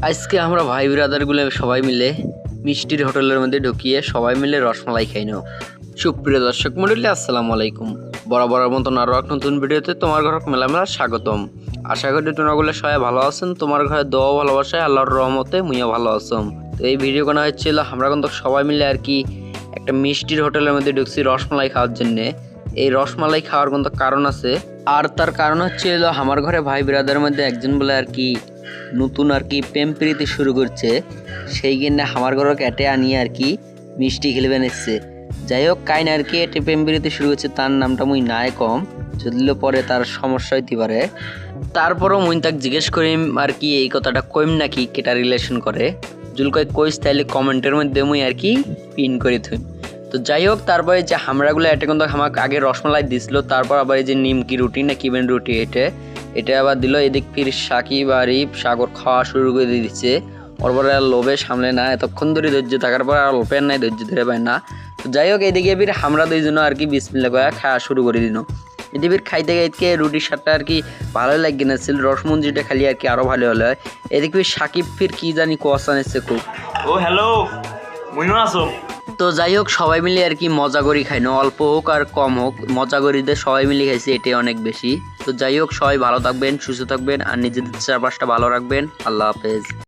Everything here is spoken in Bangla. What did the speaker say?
আজকে আমরা ভাই ব্রাদারগুলো সবাই মিলে মিষ্টির হোটেলের মধ্যে ঢুকিয়ে সবাই মিলে রসমালাই খাই নাও। সুপ্রিয় দর্শক মণ্ডলী, আসসালামু আলাইকুম। বরাবরের মতন আরও এক নতুন ভিডিওতে তোমার ঘর মেলামেলা স্বাগতম। আশা করি তোমরাগুলো সবাই ভালো আছেন। তোমার ঘরে দোয়া ভালোবাসায় আল্লাহর রহমতে মুইও ভালো আছম। তো এই ভিডিও করা হচ্ছিল আমরা কিন্তু সবাই মিলে আর কি একটা মিষ্টির হোটেলের মধ্যে ঢুকছি রসমালাই খাওয়ার জন্যে। এই রসমালাই খাওয়ার কিন্তু কারণ আছে, আর তার কারণ হচ্ছিল আমার ঘরে ভাই ব্রাদারের মধ্যে একজন বলে আর কি নতুন আর কি প্রেম প্রীতি শুরু করছে, সেই জন্য আমার ঘরে কেটে আনিয়ে আর কি মিষ্টি খেলবে নিচ্ছে। যাই হোক কাইন আর কি এটি প্রেম প্রীতি শুরু করছে, তার নামটা মুই নাই কম, যদিও পরে তার সমস্যা হইতে পারে। তারপরও মুই তাকে জিজ্ঞেস করিম আর কি এই কথাটা কইম নাকি কেটা রিলেশন করে, যদি কইস তাহলে কমেন্টের মধ্যে মুই আর কি পিন করে থুই। তো যাই হোক তারপরে যে হামরাগুলো এটা কিন্তু আমাকে আগে রসমালাই দিছিল, তারপর আবার এই যে নিমকি রুটি না কিবেন রুটি এটা আবার দিল। এদিক ফির সাকিব আর সাগর খাওয়া শুরু করে দিচ্ছে। ওর পরে আর লোভে সামলে না, এতক্ষণ ধরে ধৈর্য থাকার পর আর লোভের নাই, ধৈর্য ধরে পায় না। তো যাই হোক এদিকে ফির আমরা দুইজন আর কি বিসমিল্লাহ করে খাওয়া শুরু করে দিল। এদিকে ফির খাইতে খাইতে রুটির স্বাদটা আর কি ভালোই লাগে না ছিল, রসমঞ্জিটা খালি আর কি আরও ভালো হলো হয়। এদিকে ফির সাকিব ফির কি জানি কোয়াশা নিচ্ছে খুব। ও হ্যালো, মুইনো আছো? তো যাই হোক সবাই মিলে আর কি মজা করি খাই না, অল্প হোক আর কম হোক মজা করি দিয়ে সবাই মিলে খাইছি, এটাই অনেক বেশি। তো যাই হোক সবাই ভালো থাকবেন, সুস্থ থাকবেন আর নিজেদের চারপাশটা ভালো রাখবেন। আল্লাহ হাফেজ।